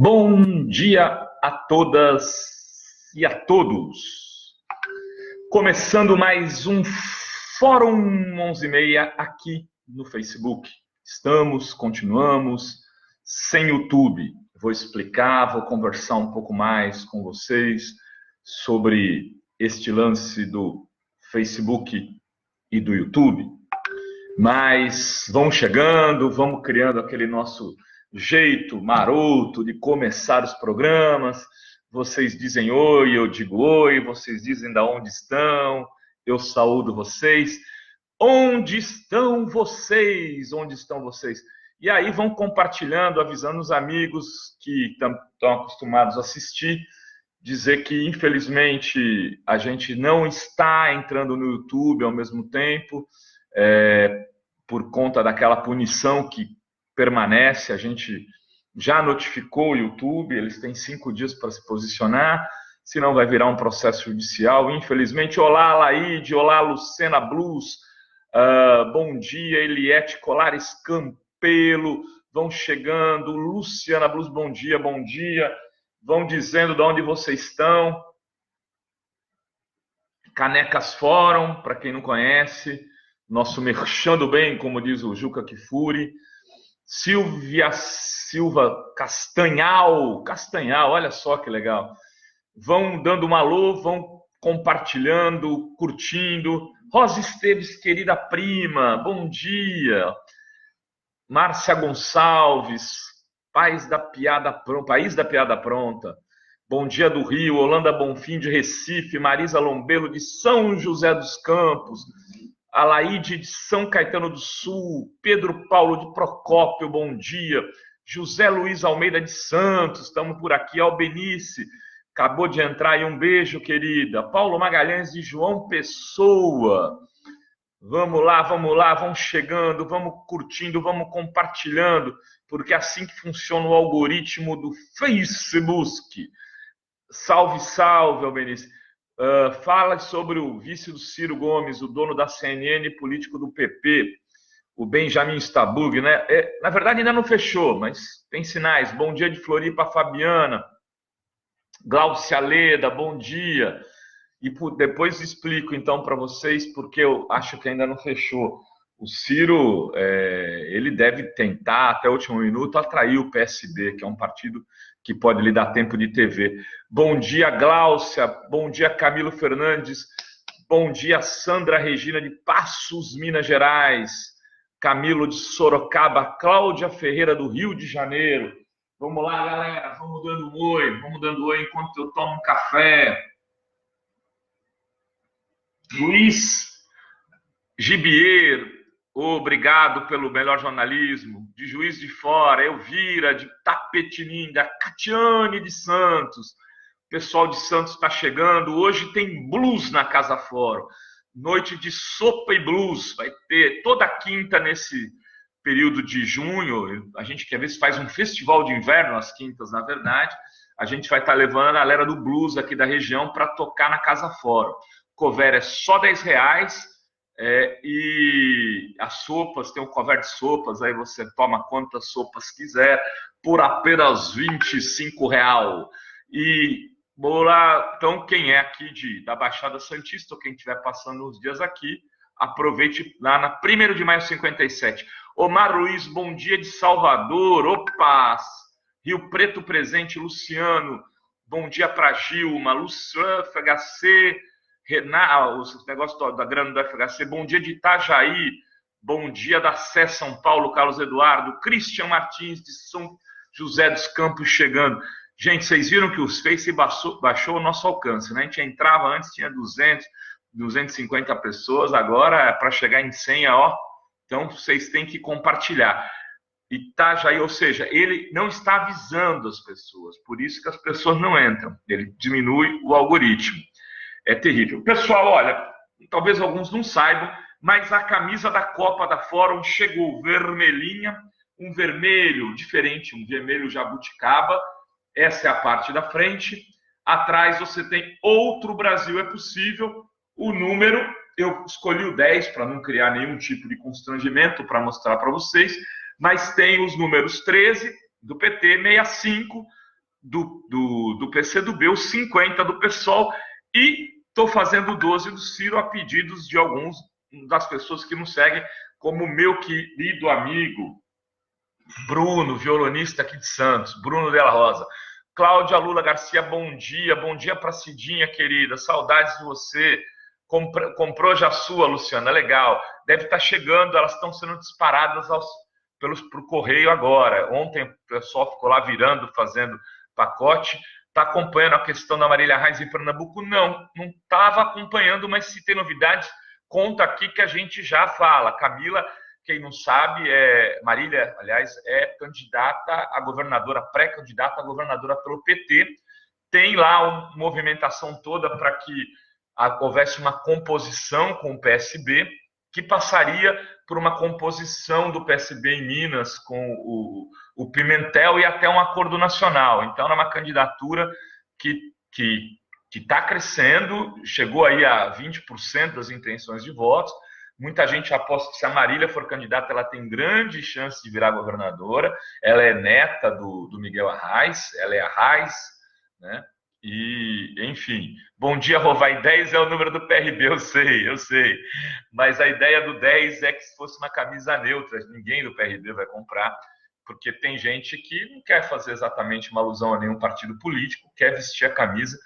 Bom dia a todas e a todos. Começando mais um Fórum 11h30 aqui no Facebook. Continuamos sem YouTube. Vou explicar, vou conversar um pouco mais com vocês sobre este lance do Facebook e do YouTube. Mas vamos chegando, vamos criando aquele nosso jeito maroto de começar os programas. Vocês dizem oi, eu digo oi, vocês dizem da onde estão, eu saúdo vocês. Onde estão vocês? Onde estão vocês? E aí vão compartilhando, avisando os amigos que estão acostumados a assistir, dizer que infelizmente a gente não está entrando no YouTube ao mesmo tempo, por conta daquela punição que permanece. A gente já notificou o YouTube, eles têm 5 dias para se posicionar, senão vai virar um processo judicial, infelizmente. Olá, Laide, olá, Lucena Blues, bom dia, Eliette Colares Campelo, vão chegando, Luciana Blues, bom dia, vão dizendo de onde vocês estão. Canecas Fórum, para quem não conhece, nosso merchan do bem, como diz o Juca Kfouri. Silvia Silva Castanhal, olha só que legal. Vão dando um alô, vão compartilhando, curtindo. Rosa Esteves, querida prima, bom dia. Márcia Gonçalves, País da Piada Pronta. Bom dia do Rio, Holanda Bonfim de Recife, Marisa Lombelo de São José dos Campos, Alaide de São Caetano do Sul, Pedro Paulo de Procópio, bom dia. José Luiz Almeida de Santos, estamos por aqui. Albenice, acabou de entrar aí, um beijo, querida. Paulo Magalhães de João Pessoa. Vamos lá, vamos chegando, vamos curtindo, vamos compartilhando, porque é assim que funciona o algoritmo do Facebook. Salve, salve, Albenice. Fala sobre o vice do Ciro Gomes, o dono da CNN, político do PP, o Benjamin Stabug, né? Na verdade ainda não fechou, mas tem sinais. Bom dia de Floripa, Fabiana. Glaucia Leda, bom dia. E depois explico então para vocês porque eu acho que ainda não fechou. O Ciro, ele deve tentar até o último minuto atrair o PSB, que é um partido que pode lhe dar tempo de TV. Bom dia, Gláucia. Bom dia, Camilo Fernandes. Bom dia, Sandra Regina de Passos, Minas Gerais. Camilo de Sorocaba. Cláudia Ferreira do Rio de Janeiro. Vamos lá, galera. Vamos dando oi enquanto eu tomo um café. Luiz Gibier, obrigado pelo melhor jornalismo. De Juiz de Fora, Elvira de Tapetininga, Catiane de Santos. O pessoal de Santos está chegando. Hoje tem blues na Casa Fórum. Noite de sopa e blues. Vai ter toda quinta nesse período de junho. A gente quer ver se faz um festival de inverno, às quintas, na verdade. A gente vai estar levando a galera do blues aqui da região para tocar na Casa Fórum. Cover é só R$10. E as sopas, tem um cover de sopas, aí você toma quantas sopas quiser por apenas R$25. E vou lá, então quem é aqui da Baixada Santista, ou quem estiver passando uns dias aqui, aproveite lá na 1º de maio 57. Omar Luiz, bom dia de Salvador. Opa! Rio Preto presente, Luciano, bom dia para Gilma, Luciano, FHC, Renato, os negócios da grana do FHC, bom dia de Itajaí, bom dia da Sé São Paulo, Carlos Eduardo, Christian Martins de São José dos Campos chegando. Gente, vocês viram que o Face baixou o nosso alcance, né? A gente entrava antes, tinha 200, 250 pessoas, agora para chegar em 100, ó. Então vocês têm que compartilhar. Itajaí, ou seja, ele não está avisando as pessoas, por isso que as pessoas não entram, ele diminui o algoritmo. É terrível. Pessoal, olha, talvez alguns não saibam, mas a camisa da Copa da Fórum chegou vermelhinha, um vermelho diferente, um vermelho jabuticaba. Essa é a parte da frente. Atrás você tem Outro Brasil é Possível. O número, eu escolhi o 10 para não criar nenhum tipo de constrangimento, para mostrar para vocês, mas tem os números 13 do PT, 65 do PCdoB, os 50 do PSOL, e estou fazendo 12 do Ciro a pedidos de alguns das pessoas que nos seguem, como meu querido amigo Bruno, violonista aqui de Santos, Bruno Della Rosa. Cláudia Lula Garcia, bom dia para Cidinha, querida, saudades de você. Comprou já a sua, Luciana, legal. Deve estar chegando, elas estão sendo disparadas pro correio agora. Ontem o pessoal ficou lá virando, fazendo pacote. Está acompanhando a questão da Marília Reis em Pernambuco? Não estava acompanhando, mas se tem novidades, conta aqui que a gente já fala. Camila, quem não sabe, Marília, aliás, é candidata a governadora, pré-candidata a governadora pelo PT. Tem lá uma movimentação toda para que houvesse uma composição com o PSB, que passaria por uma composição do PSB em Minas com o Pimentel e até um acordo nacional. Então, é uma candidatura que está crescendo, chegou aí a 20% das intenções de votos. Muita gente aposta que se a Marília for candidata, ela tem grande chance de virar governadora. Ela é neta do Miguel Arraes, ela é Arraes, né? E, enfim, bom dia, Rovai. 10 é o número do PRB, eu sei. Mas a ideia do 10 é que se fosse uma camisa neutra, ninguém do PRB vai comprar, porque tem gente que não quer fazer exatamente uma alusão a nenhum partido político, quer vestir a camisa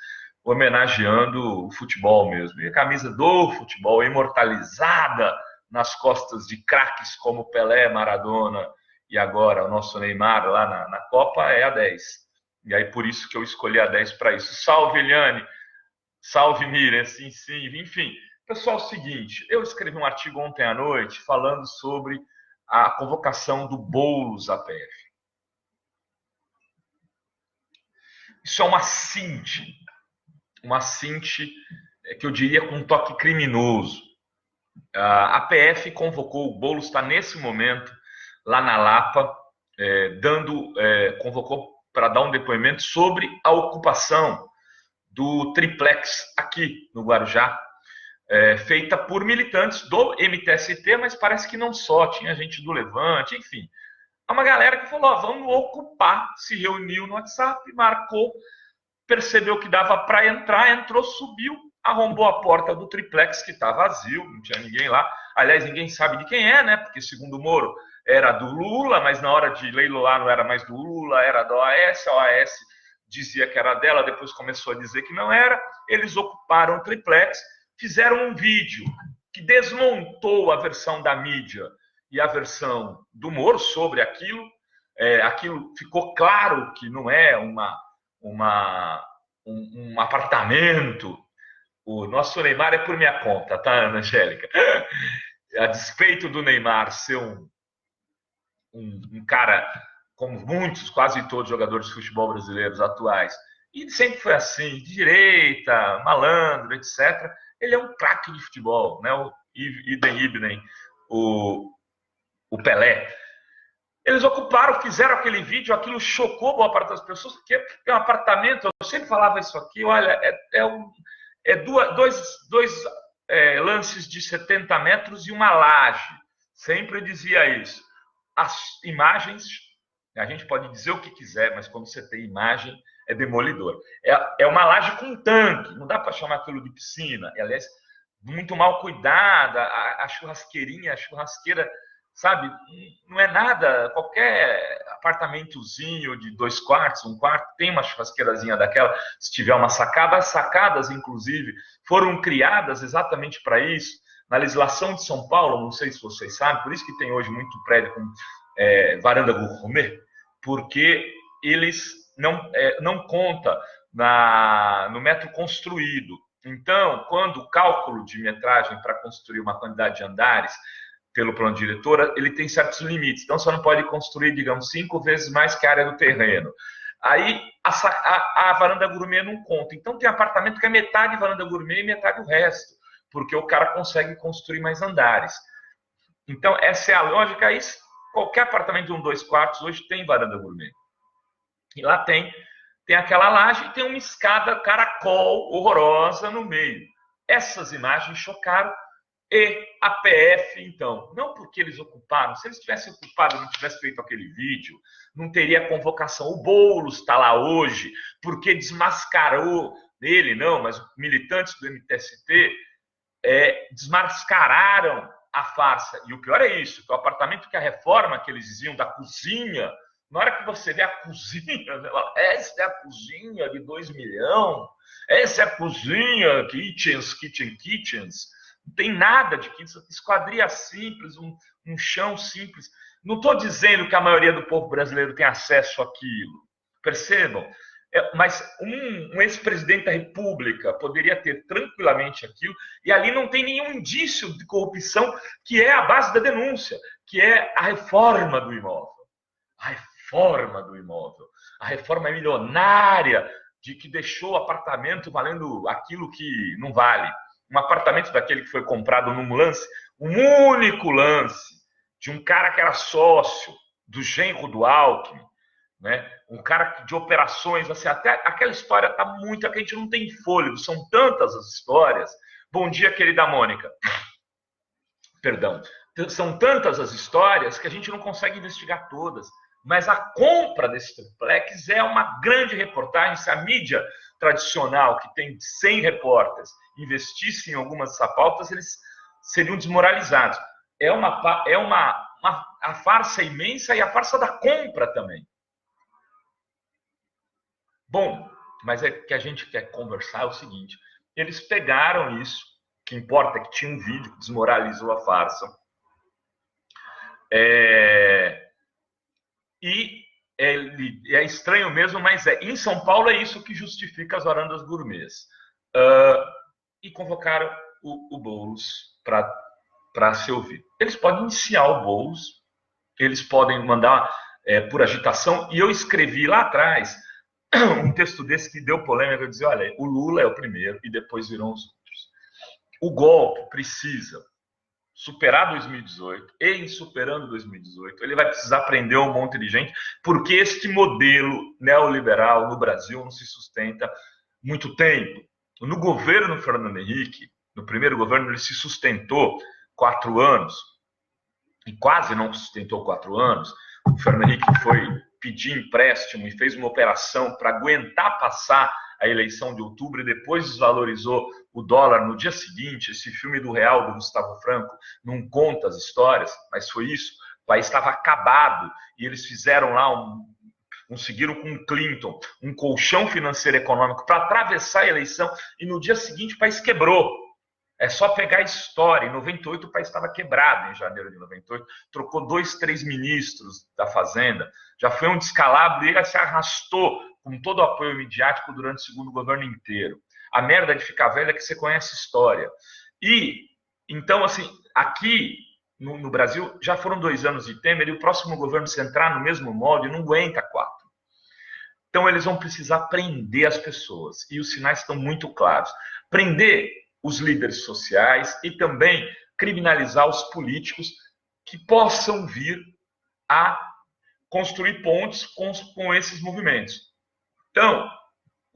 homenageando o futebol mesmo. E a camisa do futebol imortalizada nas costas de craques como Pelé, Maradona e agora o nosso Neymar lá na Copa é a 10. E aí, por isso que eu escolhi a 10 para isso. Salve, Eliane. Salve, Miriam. Sim. Enfim, pessoal, é o seguinte. Eu escrevi um artigo ontem à noite falando sobre a convocação do Boulos à PF. Isso é uma cinte que eu diria com um toque criminoso. A PF convocou, o Boulos está nesse momento lá na Lapa, convocou para dar um depoimento sobre a ocupação do triplex aqui no Guarujá, feita por militantes do MTST, mas parece que não só, tinha gente do Levante, enfim. Há uma galera que falou, vamos ocupar, se reuniu no WhatsApp, marcou, percebeu que dava para entrar, entrou, subiu, arrombou a porta do triplex que está vazio, não tinha ninguém lá. Aliás, ninguém sabe de quem é, né? Porque segundo o Moro, era do Lula, mas na hora de leiloar não era mais do Lula, era da OAS, a OAS dizia que era dela, depois começou a dizer que não era. Eles ocuparam o triplex, fizeram um vídeo que desmontou a versão da mídia e a versão do Moro sobre aquilo. Aquilo ficou claro que não é um apartamento. O nosso Neymar é por minha conta, tá, Ana Angélica? A despeito do Neymar ser um cara, como muitos, quase todos os jogadores de futebol brasileiros atuais, e sempre foi assim, de direita, malandro, etc. Ele é um craque de futebol, né? O Ibnem, o Pelé. Eles ocuparam, fizeram aquele vídeo, aquilo chocou boa parte das pessoas, porque é um apartamento, eu sempre falava isso aqui, olha, dois lances de 70 metros e uma laje. Sempre dizia isso. As imagens, a gente pode dizer o que quiser, mas quando você tem imagem, é demolidor. É uma laje com tanque, não dá para chamar aquilo de piscina. Aliás, muito mal cuidada, a churrasqueira, sabe? Não é nada, qualquer apartamentozinho de 2 quartos, 1 quarto, tem uma churrasqueirazinha daquela, se tiver uma sacada. As sacadas, inclusive, foram criadas exatamente para isso. Na legislação de São Paulo, não sei se vocês sabem, por isso que tem hoje muito prédio com varanda gourmet, porque eles não contam no metro construído. Então, quando o cálculo de metragem para construir uma quantidade de andares pelo plano diretor, ele tem certos limites. Então, você não pode construir, digamos, 5 vezes mais que a área do terreno. Aí, a varanda gourmet não conta. Então, tem apartamento que é metade varanda gourmet e metade o resto, porque o cara consegue construir mais andares. Então, essa é a lógica. Aí, qualquer apartamento de 1, 2 quartos hoje tem varanda gourmet. E lá tem aquela laje e tem uma escada caracol horrorosa no meio. Essas imagens chocaram e a PF, então. Não porque eles ocuparam. Se eles tivessem ocupado e não tivessem feito aquele vídeo, não teria convocação. O Boulos está lá hoje porque desmascarou ele, não, mas os militantes do MTST desmascararam a farsa. E o pior é isso, que o apartamento que a reforma que eles diziam da cozinha, na hora que você vê a cozinha, essa é a cozinha de 2 milhões, essa é a cozinha, kitchens, não tem nada de kitchen, esquadria simples, um chão simples. Não estou dizendo que a maioria do povo brasileiro tem acesso àquilo, percebam? Mas um ex-presidente da República poderia ter tranquilamente aquilo, e ali não tem nenhum indício de corrupção, que é a base da denúncia, que é a reforma do imóvel. A reforma do imóvel. A reforma milionária de que deixou o apartamento valendo aquilo que não vale. Um apartamento daquele que foi comprado num lance, um único lance, de um cara que era sócio do genro do Alckmin, né? Um cara de operações, assim, até aquela história está muito, a gente não tem fôlego, são tantas as histórias. Bom dia, querida Mônica. Perdão. São tantas as histórias que a gente não consegue investigar todas. Mas a compra desse triplex é uma grande reportagem. Se a mídia tradicional, que tem 100 repórteres, investisse em algumas dessas pautas, eles seriam desmoralizados. A farsa imensa e a farsa da compra também. Bom, mas é que a gente quer conversar é o seguinte, eles pegaram isso, o que importa é que tinha um vídeo que desmoralizou a farsa, e é estranho mesmo, mas em São Paulo é isso que justifica as varandas gourmets. E convocaram o Boulos para se ouvir. Eles podem iniciar o Boulos, eles podem mandar por agitação, e eu escrevi lá atrás um texto desse que deu polêmica, eu dizia, olha, o Lula é o primeiro e depois virão os outros. O golpe precisa superar 2018, e em superando 2018, ele vai precisar prender um monte de gente, porque este modelo neoliberal no Brasil não se sustenta muito tempo. No governo Fernando Henrique, no primeiro governo, ele se sustentou 4 anos, e quase não sustentou 4 anos. O Fernando Henrique foi pedir empréstimo e fez uma operação para aguentar passar a eleição de outubro e depois desvalorizou o dólar no dia seguinte. Esse filme do Real, do Gustavo Franco, não conta as histórias, mas foi isso. O país estava acabado e eles fizeram lá conseguiram com o Clinton um colchão financeiro econômico para atravessar a eleição e no dia seguinte o país quebrou. É só pegar a história. Em 98 o país estava quebrado, em janeiro de 98. Trocou 2, 3 ministros da Fazenda. Já foi um descalabro e ele se arrastou com todo o apoio midiático durante o segundo governo inteiro. A merda de ficar velha é que você conhece história. E, então, assim, aqui no Brasil já foram 2 anos de Temer e o próximo governo, se entrar no mesmo molde, não aguenta 4. Então, eles vão precisar prender as pessoas. E os sinais estão muito claros. Prender os líderes sociais e também criminalizar os políticos que possam vir a construir pontes com esses movimentos. Então,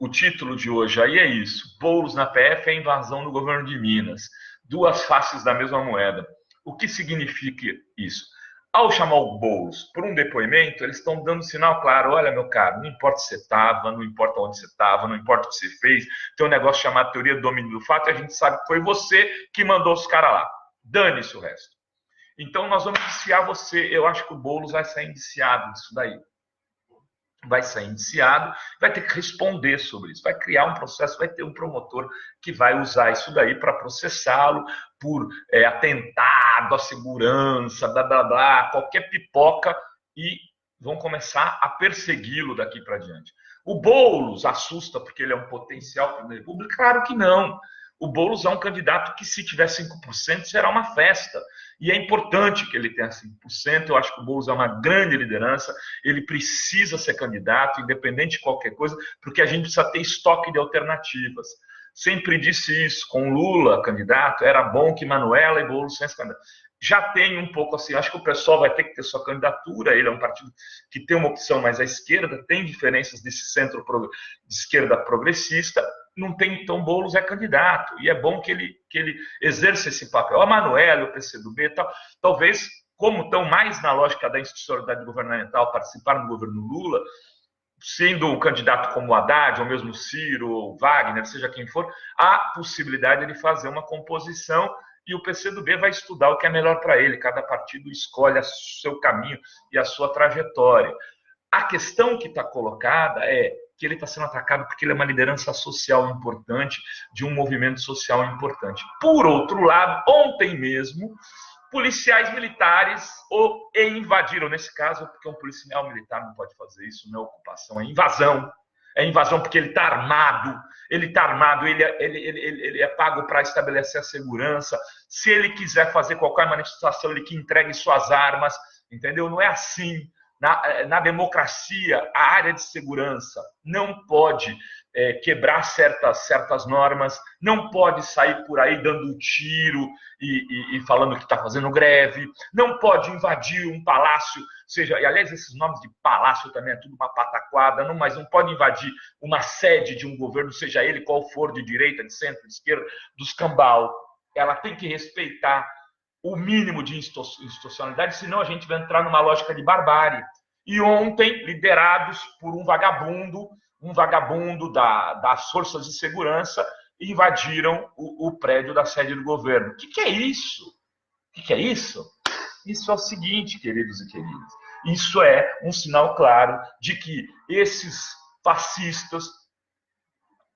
o título de hoje aí é isso. Boulos na PF é invasão no governo de Minas. 2 faces da mesma moeda. O que significa isso? Ao chamar o Boulos por um depoimento, eles estão dando um sinal claro. Olha, meu caro, não importa se você estava, não importa onde você estava, não importa o que você fez. Tem um negócio chamado teoria do domínio do fato e a gente sabe que foi você que mandou os caras lá. Dane-se o resto. Então, nós vamos indiciar você. Eu acho que o Boulos vai sair indiciado disso daí. Vai sair indiciado, vai ter que responder sobre isso, vai criar um processo, vai ter um promotor que vai usar isso daí para processá-lo por atentado à segurança, blá, blá, blá, qualquer pipoca, e vão começar a persegui-lo daqui para diante. O Boulos assusta porque ele é um potencial para a República? Claro que não. O Boulos é um candidato que, se tiver 5%, será uma festa. E é importante que ele tenha 5%. Eu acho que o Boulos é uma grande liderança. Ele precisa ser candidato, independente de qualquer coisa, porque a gente precisa ter estoque de alternativas. Sempre disse isso. Com Lula candidato, era bom que Manuela e Boulos fossem candidatos. Já tem um pouco assim, acho que o pessoal vai ter que ter sua candidatura. Ele é um partido que tem uma opção mais à esquerda, tem diferenças desse centro de esquerda progressista, não tem, então Boulos é candidato, e é bom que ele exerça esse papel. A Manoela, o PCdoB, talvez, como estão mais na lógica da institucionalidade governamental, participaram do governo Lula, sendo um candidato como o Haddad, ou mesmo Ciro, ou Wagner, seja quem for, há possibilidade de fazer uma composição e o PCdoB vai estudar o que é melhor para ele. Cada partido escolhe o seu caminho e a sua trajetória. A questão que está colocada é que ele está sendo atacado porque ele é uma liderança social importante, de um movimento social importante. Por outro lado, ontem mesmo, policiais militares invadiram, nesse caso, porque um policial militar não pode fazer isso, não é ocupação, é invasão. É invasão porque ele está armado, ele é pago para estabelecer a segurança. Se ele quiser fazer qualquer manifestação, ele que entregue suas armas, entendeu? Não é assim. Na democracia, a área de segurança não pode quebrar certas normas, não pode sair por aí dando tiro e falando que está fazendo greve, não pode invadir um palácio, e aliás, esses nomes de palácio também é tudo uma pataquada, mas não pode invadir uma sede de um governo, seja ele qual for, de direita, de centro, de esquerda, dos cambau. Ela tem que respeitar o mínimo de institucionalidade, senão a gente vai entrar numa lógica de barbárie. E ontem, liderados por um vagabundo das forças de segurança, invadiram o prédio da sede do governo. O que é isso? O que é isso? Isso é o seguinte, queridos e queridas, isso é um sinal claro de que esses fascistas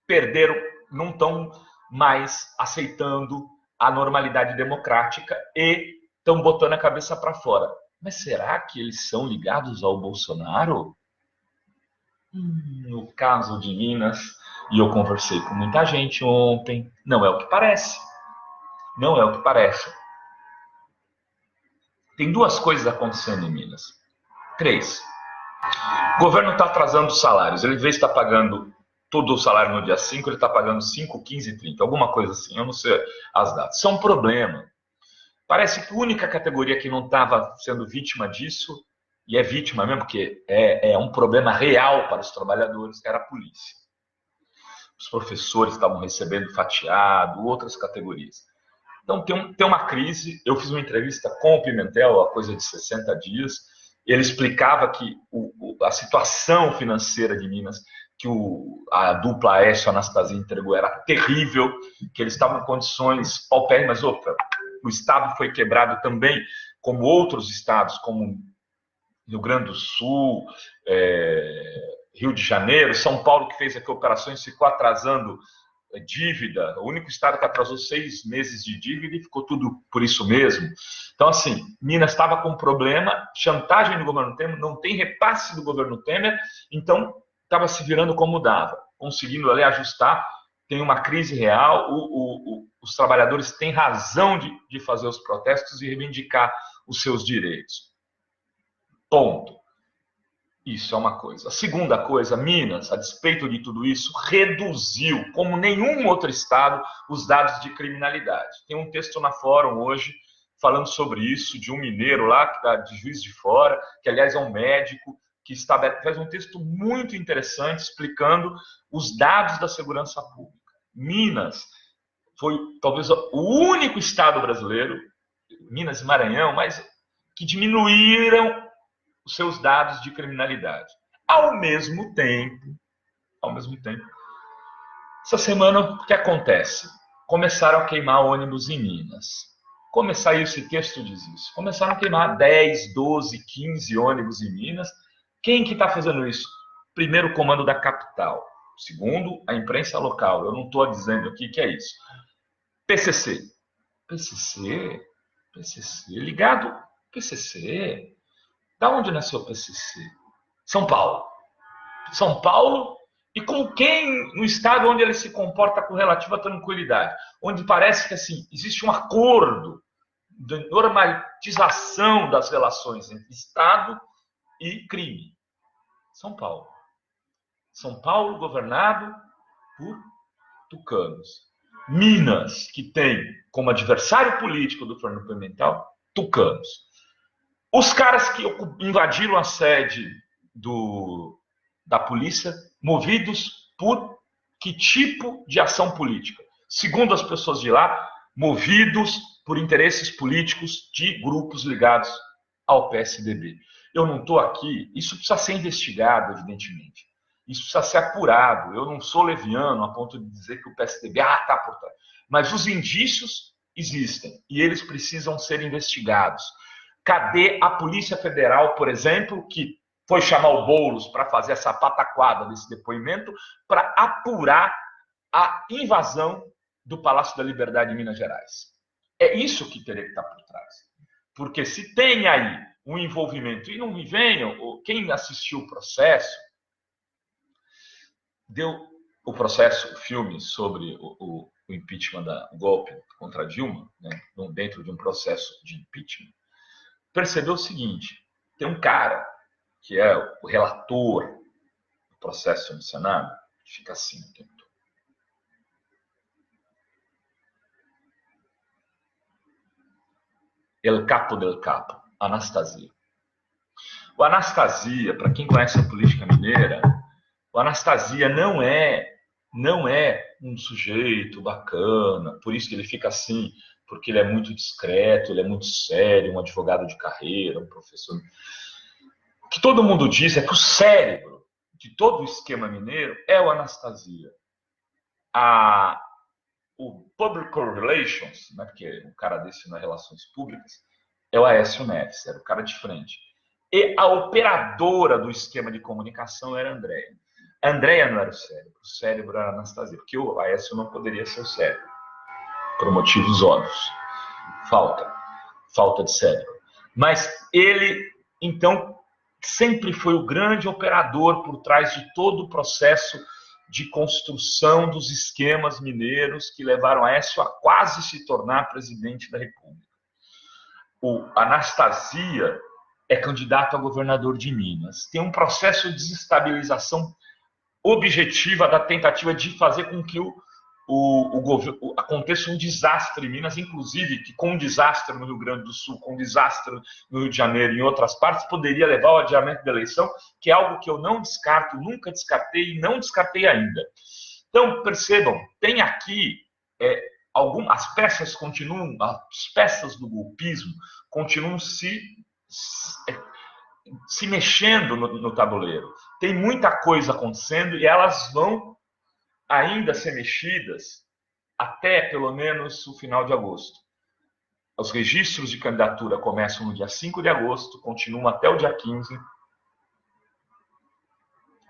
perderam, não estão mais aceitando a normalidade democrática e estão botando a cabeça para fora. Mas será que eles são ligados ao Bolsonaro? No caso de Minas, e eu conversei com muita gente ontem, não é o que parece. Não é o que parece. Tem duas coisas acontecendo em Minas. 3. O governo está atrasando os salários. Ele, em vez de estar pagando todo o salário no dia 5, ele está pagando 5, 15, 30. Alguma coisa assim. Eu não sei as datas. Isso é um problema. Parece que a única categoria que não estava sendo vítima disso, e é vítima mesmo, porque é um problema real para os trabalhadores, era a polícia. Os professores estavam recebendo fatiado, outras categorias. Então tem uma crise. Eu fiz uma entrevista com o Pimentel há coisa de 60 dias. Ele explicava que a situação financeira de Minas, que a dupla Aécio Anastasia entregou, era terrível, que eles estavam em condições paupérrimas. O Estado foi quebrado também, como outros estados, como Rio Grande do Sul, Rio de Janeiro, São Paulo, que fez aqui operações, ficou atrasando dívida. O único estado que atrasou 6 meses de dívida e ficou tudo por isso mesmo. Então, assim, Minas estava com um problema, chantagem do governo Temer, não tem repasse do governo Temer, então estava se virando como dava, conseguindo ali ajustar. Tem uma crise real, os trabalhadores têm razão de fazer os protestos e reivindicar os seus direitos. Ponto. Isso é uma coisa. A segunda coisa, Minas, a despeito de tudo isso, reduziu, como nenhum outro estado, os dados de criminalidade. Tem um texto na Fórum hoje falando sobre isso, de um mineiro lá, que está de Juiz de Fora, que aliás é um médico, que faz um texto muito interessante explicando os dados da segurança pública. Minas foi talvez o único estado brasileiro, Minas e Maranhão, mas que diminuíram os seus dados de criminalidade. Ao mesmo tempo, essa semana, o que acontece? Começaram a queimar ônibus em Minas. Esse texto diz isso. Começaram a queimar 10, 12, 15 ônibus em Minas. Quem que está fazendo isso? Primeiro, o comando da capital. Segundo, a imprensa local. Eu não estou dizendo aqui que é isso. PCC. Ligado? PCC. Da onde nasceu o PCC? São Paulo. E com quem no estado onde ele se comporta com relativa tranquilidade? Onde parece que assim, existe um acordo de normalização das relações entre Estado e crime. São Paulo. São Paulo governado por tucanos. Minas, que tem como adversário político do Fernando Pimentel, tucanos. Os caras que invadiram a sede da polícia, movidos por Que tipo de ação política? Segundo as pessoas de lá, movidos por interesses políticos de grupos ligados ao PSDB. Eu não estou aqui, isso precisa ser investigado, evidentemente. Isso precisa ser apurado. Eu não sou leviano a ponto de dizer que o PSDB está por trás. Mas os indícios existem e eles precisam ser investigados. Cadê a Polícia Federal, por exemplo, que foi chamar o Boulos para fazer essa pataquada desse depoimento, para apurar a invasão do Palácio da Liberdade em Minas Gerais? É isso que teria que estar por trás. Porque se tem aí um envolvimento, e não me venham, quem assistiu o processo, deu o processo, o filme sobre o impeachment, o golpe contra Dilma, né, dentro de um processo de impeachment, percebeu o seguinte: tem um cara que é o relator do processo no Senado, que fica assim o tempo todo. El capo del capo, Anastasia. O Anastasia, para quem conhece a política mineira, o Anastasia não é um sujeito bacana, por isso que ele fica assim, porque ele é muito discreto, ele é muito sério, um advogado de carreira, um professor. O que todo mundo diz é que o cérebro de todo o esquema mineiro é o Anastasia. O Public Relations, né, porque um cara desse nas relações públicas, é o Aécio Neves, era o cara de frente. E a operadora do esquema de comunicação era a Andréia. A Andréia não era o cérebro era a Anastasia, porque o Aécio não poderia ser o cérebro, por motivos óbvios. Falta de cérebro. Mas ele, então, sempre foi o grande operador por trás de todo o processo de construção dos esquemas mineiros que levaram Aécio a quase se tornar presidente da República. O Anastasia é candidato a governador de Minas. Tem um processo de desestabilização objetiva da tentativa de fazer com que aconteça um desastre em Minas, inclusive que com um desastre no Rio Grande do Sul, com um desastre no Rio de Janeiro e em outras partes, poderia levar ao adiamento da eleição, que é algo que eu não descarto, nunca descartei e não descartei ainda. Então, percebam, tem aqui as peças continuam, as peças do golpismo continuam se mexendo no tabuleiro. Tem muita coisa acontecendo e elas vão ainda ser mexidas até pelo menos o final de agosto. Os registros de candidatura começam no dia 5 de agosto, continuam até o dia 15.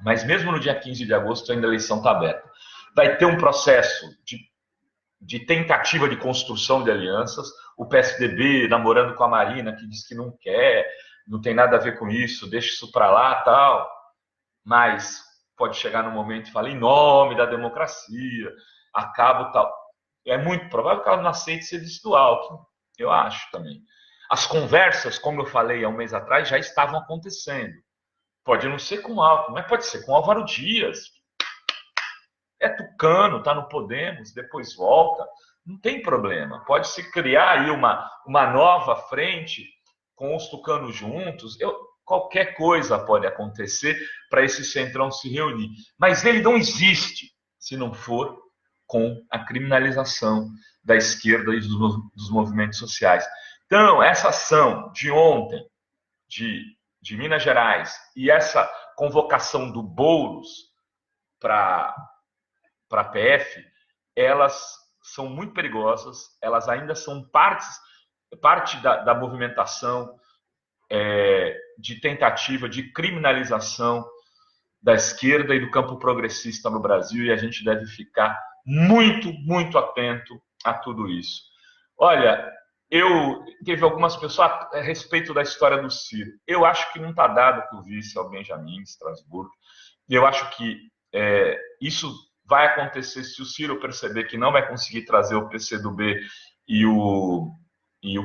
Mas mesmo no dia 15 de agosto ainda a eleição está aberta. Vai ter um processo de tentativa de construção de alianças. O PSDB namorando com a Marina, que diz que não quer, não tem nada a ver com isso, deixa isso para lá, tal. Mas pode chegar no momento e falar em nome da democracia, acaba tal. É muito provável que ela não aceite ser vice do Alckmin, eu acho também. As conversas, como eu falei há um mês atrás, já estavam acontecendo. Pode não ser com o Alckmin, mas pode ser com o Álvaro Dias. É tucano, está no Podemos, depois volta. Não tem problema. Pode-se criar aí uma nova frente com os tucanos juntos. Qualquer coisa pode acontecer para esse centrão se reunir. Mas ele não existe se não for com a criminalização da esquerda e dos movimentos sociais. Então, essa ação de ontem, de Minas Gerais, e essa convocação do Boulos para a PF, elas são muito perigosas, elas ainda são parte da movimentação de tentativa de criminalização da esquerda e do campo progressista no Brasil, e a gente deve ficar muito, muito atento a tudo isso. Olha, teve algumas pessoas a respeito da história do Ciro. Eu acho que não está dado que o vice é o Benjamin de Estrasburgo. Eu acho que isso vai acontecer se o Ciro perceber que não vai conseguir trazer o PCdoB e o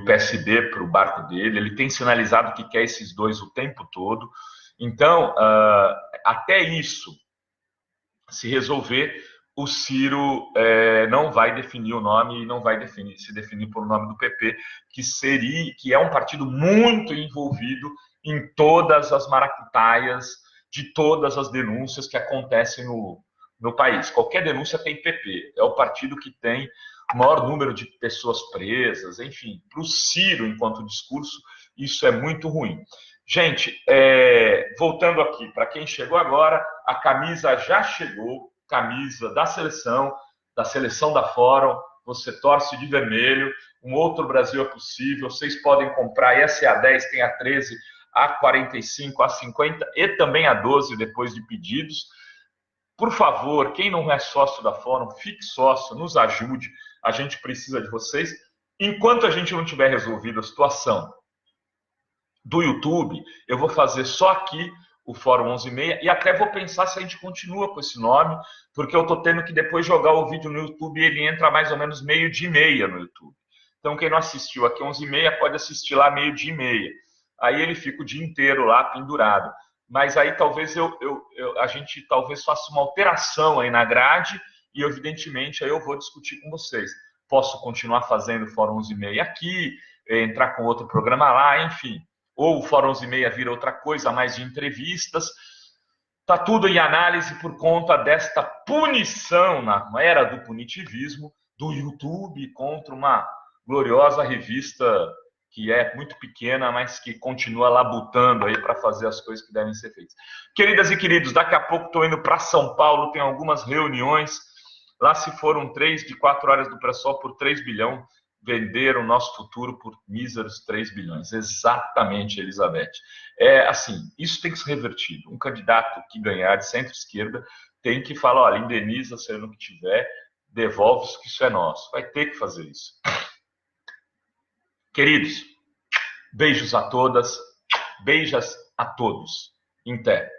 PSB para o barco dele. Ele tem sinalizado que quer esses dois o tempo todo. Então, até isso se resolver, o Ciro não vai definir o nome e não vai se definir por o nome do PP, que é um partido muito envolvido em todas as maracutaias de todas as denúncias que acontecem no país. Qualquer denúncia tem PP. É o partido que tem o maior número de pessoas presas, enfim. Para o Ciro, enquanto discurso, isso é muito ruim. Gente, voltando aqui, para quem chegou agora, a camisa já chegou, camisa da seleção da Fórum, você torce de vermelho, um outro Brasil é possível, vocês podem comprar, essa é a 10, tem a 13, a 45, a 50 e também a 12 depois de pedidos. Por favor, quem não é sócio da Fórum, fique sócio, nos ajude, a gente precisa de vocês. Enquanto a gente não tiver resolvido a situação do YouTube, eu vou fazer só aqui o Fórum 11h30 e até vou pensar se a gente continua com esse nome, porque eu estou tendo que depois jogar o vídeo no YouTube e ele entra mais ou menos 12h30 no YouTube. Então, quem não assistiu aqui 11h30 pode assistir lá 12h30. Aí ele fica o dia inteiro lá pendurado. Mas aí talvez a gente talvez faça uma alteração aí na grade e, evidentemente, aí eu vou discutir com vocês. Posso continuar fazendo o Fórum 11h30 aqui, entrar com outro programa lá, enfim. Ou o Fórum 11h30 vira outra coisa, mais de entrevistas. Está tudo em análise por conta desta punição na era do punitivismo do YouTube contra uma gloriosa revista que é muito pequena, mas que continua labutando aí para fazer as coisas que devem ser feitas. Queridas e queridos, daqui a pouco estou indo para São Paulo, tem algumas reuniões. Lá se foram 3 de 4 horas do pré-sol por 3 bilhões, venderam o nosso futuro por míseros 3 bilhões. Exatamente, Elizabeth. Assim, isso tem que ser revertido. Um candidato que ganhar de centro-esquerda tem que falar, olha, indeniza se no que tiver, devolve isso que isso é nosso. Vai ter que fazer isso. Queridos, beijos a todas, beijas a todos. Em té.